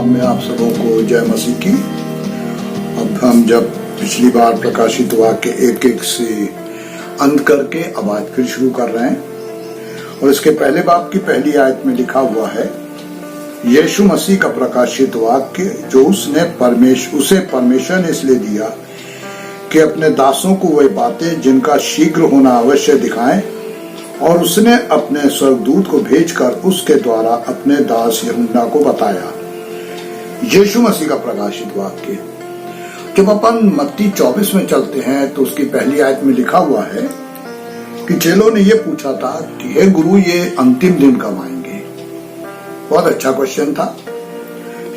नाम में आप सबों को जय मसीह की। अब हम जब पिछली बार प्रकाशित वाक्य एक एक से अंत करके अब आज फिर शुरू कर रहे हैं और इसके पहले बाब की पहली आयत में लिखा हुआ है, यीशु मसीह का प्रकाशित वाक्य जो उसे परमेश्वर ने इसलिए दिया कि अपने दासों को वही बातें जिनका शीघ्र होना अवश्य दिखाएं, और उसने अपने स्वर्गदूत को भेजकर उसके द्वारा अपने दास यूहन्ना को बताया। यीशु मसीह का प्रकाशित वाक्य। जब अपन मत्ती 24 में चलते हैं तो उसकी पहली आयत में लिखा हुआ है कि चेलों ने यह पूछा था कि हे गुरु, ये अंतिम दिन कब आएंगे। बहुत अच्छा क्वेश्चन था।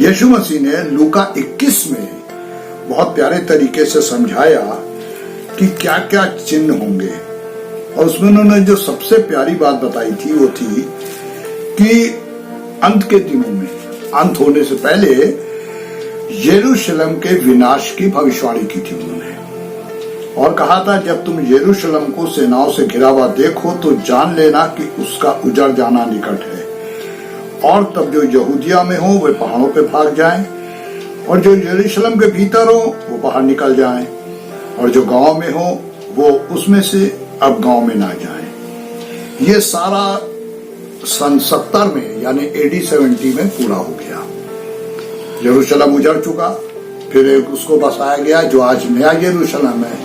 यीशु मसीह ने लूका 21 में बहुत प्यारे तरीके से समझाया कि क्या क्या चिन्ह होंगे, और उसमें उन्होंने जो सबसे प्यारी बात बताई थी वो थी कि अंत के दिनों में, अंत होने से पहले यरूशलेम के विनाश की भविष्यवाणी की थी उन्होंने, और कहा था जब तुम यरूशलेम को सेनाओं से घिरा हुआ देखो तो जान लेना कि उसका उजड़ जाना निकट है, और तब जो यहूदिया में हो वे पहाड़ों पे भाग जाएं, और जो यरूशलेम के भीतर हो वो बाहर निकल जाएं, और जो गांव में हो वो उसमें से अब गांव में ना जाएं। ये सारा सन 70 में यानी AD 70 में पूरा हो गया। यरूशलेम उजड़ चुका, फिर उसको बसाया गया जो आज नया यरूशलेम है,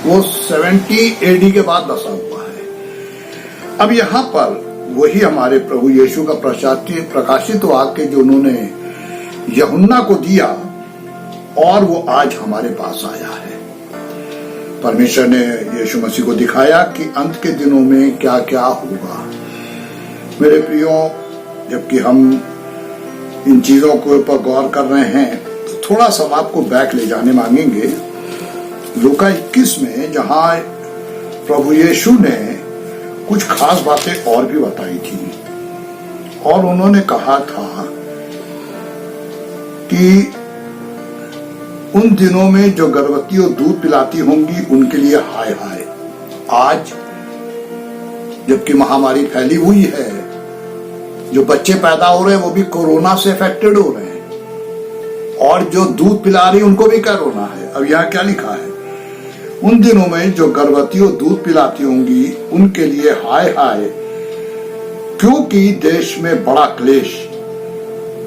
वो 70 AD के बाद बसा हुआ है। अब यहाँ पर वही हमारे प्रभु यीशु का प्रकाशित वाक्य जो उन्होंने यूहन्ना को दिया, और वो आज हमारे पास आया है। परमेश्वर ने यीशु मसीह को दिखाया कि अंत के दिनों में क्या क्या होगा। मेरे प्रियो, जबकि हम इन चीजों के ऊपर गौर कर रहे हैं तो थोड़ा सा आपको बैक ले जाने मांगेंगे लूका 21 में, जहां प्रभु यीशु ने कुछ खास बातें और भी बताई थी, और उन्होंने कहा था कि उन दिनों में जो गर्भवती और दूध पिलाती होंगी उनके लिए हाय हाय। आज जबकि महामारी फैली हुई है, जो बच्चे पैदा हो रहे हैं वो भी कोरोना से अफेक्टेड हो रहे हैं, और जो दूध पिला रही उनको भी कोरोना है। अब यहाँ क्या लिखा है, उन दिनों में जो गर्भवती और दूध पिलाती होंगी उनके लिए हाय हाय, क्योंकि देश में बड़ा क्लेश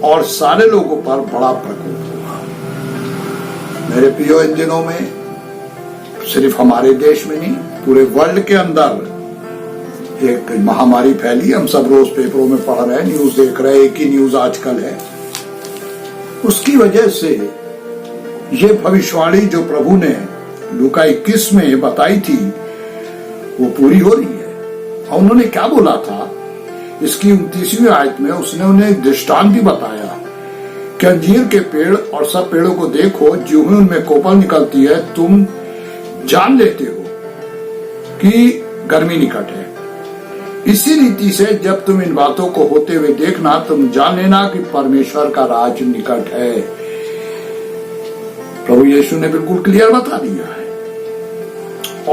और सारे लोगों पर बड़ा प्रकोप। मेरे प्रियो, इन दिनों में सिर्फ हमारे देश में नहीं, पूरे वर्ल्ड के अंदर एक महामारी फैली। हम सब रोज पेपरों में पढ़ रहे हैं, न्यूज देख रहे हैं, एक ही न्यूज आजकल है। उसकी वजह से ये भविष्यवाणी जो प्रभु ने लूका 21 में बताई थी वो पूरी हो रही है। और उन्होंने क्या बोला था, इसकी 29वीं आयत में उसने उन्हें दृष्टांत भी बताया कि अंजीर के पेड़ और सब पेड़ों को देखो, ज्यों ही उनमें कोपल निकलती है तुम जान लेते हो कि गर्मी निकट है। इसी रीति से जब तुम इन बातों को होते हुए देखना, तुम जान लेना कि परमेश्वर का राज निकट है। प्रभु यीशु ने बिल्कुल क्लियर बता दिया है,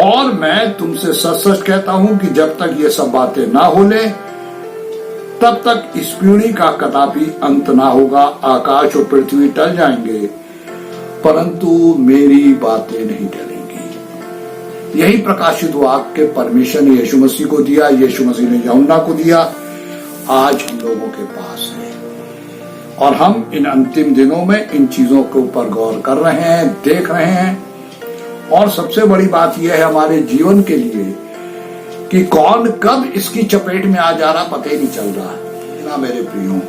और मैं तुमसे सच सच कहता हूं कि जब तक ये सब बातें ना हो ले तब तक इस पीढ़ी का कदापि अंत ना होगा। आकाश और पृथ्वी टल जाएंगे परंतु मेरी बातें नहीं टलेंगी। यही प्रकाशित वाक्य परमेश्वर ने यीशु मसीह को दिया, यीशु मसीह ने यूहन्ना को दिया, आज हम लोगों के पास है, और हम इन अंतिम दिनों में इन चीजों के ऊपर गौर कर रहे हैं, देख रहे हैं। और सबसे बड़ी बात यह है हमारे जीवन के लिए कि कौन कब इसकी चपेट में आ जा रहा पता ही नहीं चल रहा है। मेरे प्रियो,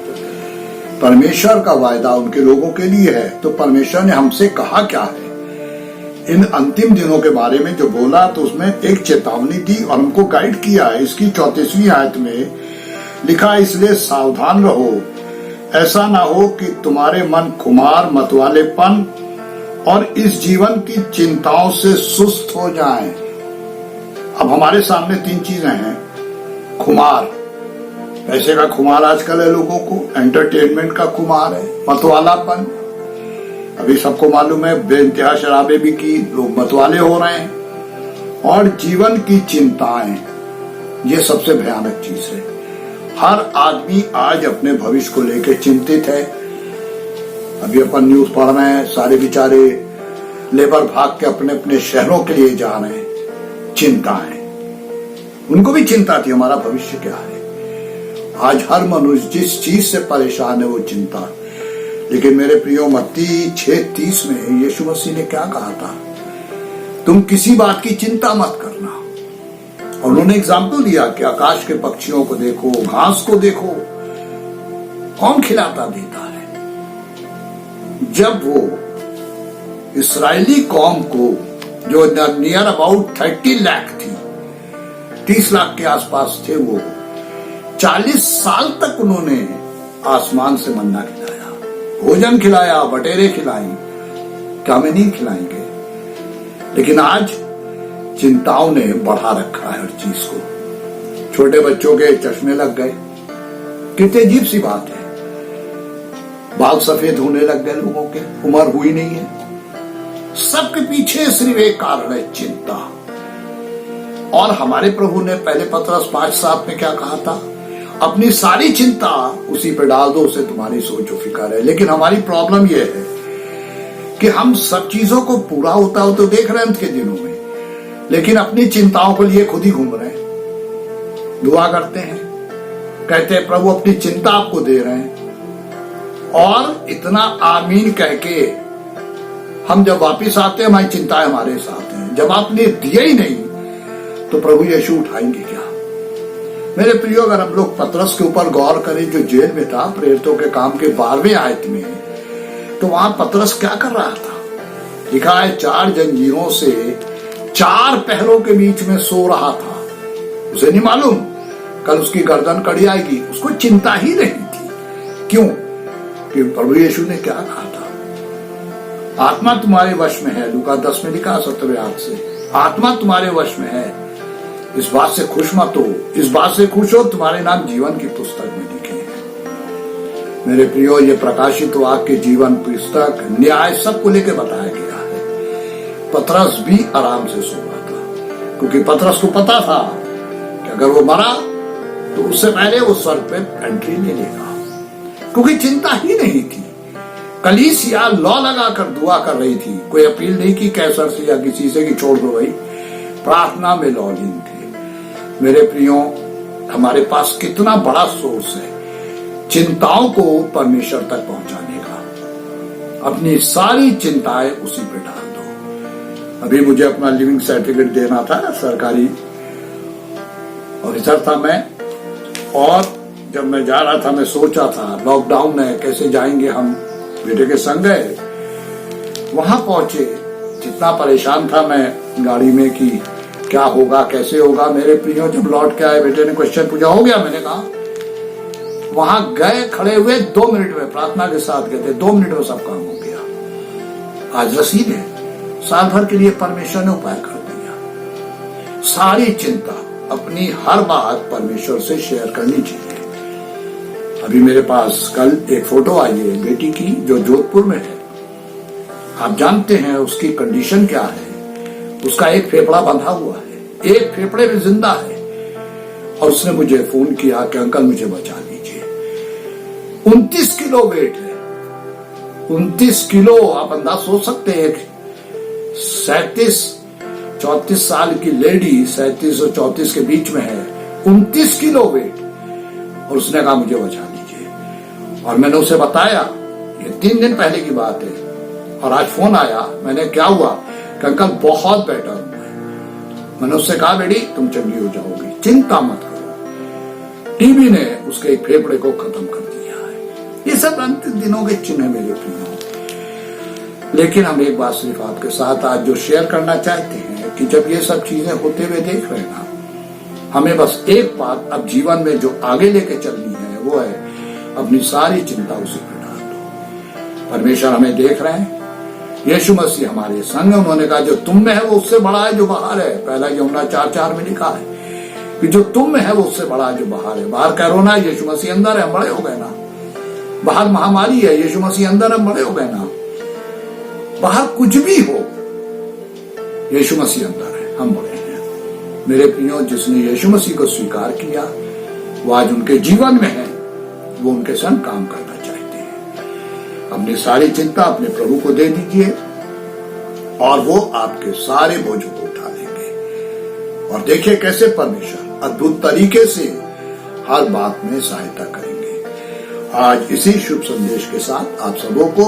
परमेश्वर का वायदा उनके लोगों के लिए है, तो परमेश्वर ने हमसे कहा क्या है इन अंतिम दिनों के बारे में जो बोला, तो उसमें एक चेतावनी दी और हमको गाइड किया है। इसकी 34वीं आयत में लिखा, इसलिए सावधान रहो, ऐसा ना हो कि तुम्हारे मन खुमार, मतवालेपन और इस जीवन की चिंताओं से सुस्त हो जाएं। अब हमारे सामने 3 चीजें हैं। खुमार, पैसे का खुमार आजकल है लोगों को, एंटरटेनमेंट का खुमार है, मतवालापन, अभी सबको मालूम है बेइंतहा शराबे भी की, लोग मतवाले हो रहे हैं, और जीवन की चिंताएं, ये सबसे भयानक चीज है। हर आदमी आज अपने भविष्य को लेकर चिंतित है अभी अपन न्यूज पढ़ रहे हैं, सारे बेचारे लेबर भाग के अपने अपने शहरों के लिए जा रहे हैं। चिंता है, उनको भी चिंता थी हमारा भविष्य क्या है। आज हर मनुष्य जिस चीज से परेशान है वो चिंता। लेकिन मेरे प्रियो, मत्ती 6:30 में यीशु मसीह ने क्या कहा था? तुम किसी बात की चिंता मत करना। और उन्होंने एग्जाम्पल दिया कि आकाश के पक्षियों को देखो, घास को देखो, कौन खिलाता देता है। जब वो इस्राएली कौम को, जो नियर अबाउट 30 लाख थी, 30 लाख के आसपास थे, वो 40 साल तक उन्होंने आसमान से मन्ना खिलाया, भोजन खिलाया, बटेरे खिलाई, क्या हमें नहीं खिलाएंगे? लेकिन आज चिंताओं ने बढ़ा रखा है हर चीज को। छोटे बच्चों के चश्मे लग गए, कितनी अजीब सी बात है। बाल सफेद होने लग गए लोगों के, उम्र हुई नहीं है। सबके पीछे सिर्फ एक कारण है, चिंता। और हमारे प्रभु ने पहले पतरस 5:7 में क्या कहा था? अपनी सारी चिंता उसी पे डाल दो, उसे तुम्हारी सोच और फिक्र है। लेकिन हमारी प्रॉब्लम यह है कि हम सब चीजों को पूरा होता हो तो देख रहे हैं अंत के दिनों में, लेकिन अपनी चिंताओं के लिए खुद ही घूम रहे हैं। दुआ करते हैं, कहते हैं प्रभु अपनी चिंता आपको दे रहे हैं, और इतना आमीन कह के हम जब वापिस आते हैं हमारी चिंताएं हमारे साथ हैं। जब आपने दिया ही नहीं तो प्रभु यीशु उठाएंगे क्या? मेरे प्रियो, अगर हम लोग पतरस के ऊपर गौर करें जो जेल में था, प्रेरितों के काम के 12वें आयत में, तो वहां पतरस क्या कर रहा था? लिखा है 4 जंजीरों से 4 पहरों के बीच में सो रहा था। उसे नहीं मालूम कल उसकी गर्दन कड़ी आएगी, उसको चिंता ही नहीं थी। क्यों? कि प्रभु यीशु ने क्या कहा था? आत्मा तुम्हारे वश में है, लूका 10 में लिखा 17वें आयत से, आत्मा तुम्हारे वश में है, इस बात से खुश मत हो, इस बात से खुश हो तुम्हारे नाम जीवन की पुस्तक में लिखे हैं। मेरे प्रियो, ये प्रकाशित वाक्य, जीवन पुस्तक, न्याय सबको लेकर बताया गया है। पतरस भी आराम से सो रहा था, क्योंकि पतरस को पता था कि अगर वो मरा तो उससे पहले वो स्वर्ग पे एंट्री ले लेगा, क्योंकि चिंता ही नहीं थी। कलीसिया लॉ लगाकर दुआ कर रही थी, कोई अपील नहीं की कैसर से या किसी से कि छोड़ दो भाई, प्रार्थना में लॉलीन थे। मेरे प्रियो, हमारे पास कितना बड़ा सोर्स है चिंताओं को परमेश्वर तक पहुंचाने का। अपनी सारी चिंताएं उसी पे डाल दो। अभी मुझे अपना लिविंग सर्टिफिकेट देना था, सरकारी ऑफिसर था मैं, और जब मैं जा रहा था मैं सोचा था लॉकडाउन है, कैसे जाएंगे हम। बेटे के संग गए, वहां पहुंचे, जितना परेशान था मैं गाड़ी में कि क्या होगा कैसे होगा। मेरे प्रियो, जब लौट के आए, बेटे ने क्वेश्चन पूछा, हो गया? मैंने कहा। वहां गए, खड़े हुए 2 मिनट में, प्रार्थना के साथ गए थे, 2 मिनट में सब काम हो गया। आज रसीद है, साल भर के लिए परमेश्वर ने उपाय कर दिया। सारी चिंता, अपनी हर बात परमेश्वर से शेयर करनी चाहिए। अभी मेरे पास कल एक फोटो आई है बेटी की, जो जोधपुर में है। आप जानते हैं उसकी कंडीशन क्या है? उसका एक फेफड़ा बंधा हुआ है, एक फेफड़े में जिंदा है, और उसने मुझे फोन किया कि अंकल मुझे बचा लीजिए। 29 किलो वेट है, 29 किलो। आप अंदाज सोच सकते हैं, 34 साल की लेडी, 37 और 34 के बीच में है, 29 किलो वेट, और उसने कहा मुझे बचा लीजिए। और मैंने उसे बताया, ये 3 दिन पहले की बात है, और आज फोन आया। मैंने क्या हुआ कि अंकल बहुत बेटर हुआ है। मैंने उससे कहा बेटी तुम चंगी हो जाओगी, चिंता मत करो। टीबी ने उसके एक फेफड़े को खत्म कर दिया है। ये सब अंतिम दिनों के चिन्ह मेरे प्रियो। लेकिन हम एक बात सिर्फ आपके साथ आज जो शेयर करना चाहते हैं कि जब ये सब चीजें होते हुए देख रहे हैं ना, हमें बस एक बात अब जीवन में जो आगे लेके चलनी है वो है अपनी सारी चिंता उसी पर डाल दो। परमेश्वर हमें देख रहे हैं, यीशु मसीह हमारे संग है। उन्होंने कहा जो तुम में है वो उससे बड़ा है जो बाहर है। पहला यूहन्ना 4:4 में लिखा है कि जो तुम में है वो उससे बड़ा है जो बाहर है। बाहर कोरोना है, यीशु मसीह अंदर है, हम बड़े हो गए ना। बाहर महामारी है, यीशु मसीह अंदर, हम बड़े हो गए ना। बाहर कुछ भी हो, यीशु मसीह अंदर है, हम बड़े हैं। मेरे प्रियो, जिसने यीशु मसीह को स्वीकार किया वो आज उनके जीवन में है, वो उनके संग काम करना चाहते हैं। अपनी सारी चिंता अपने प्रभु को दे दीजिए और वो आपके सारे बोझों को उठा लेंगे। और देखिए कैसे परमेश्वर अद्भुत तरीके से हर बात में सहायता करेंगे। आज इसी शुभ संदेश के साथ आप सबों को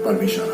परमेश्वर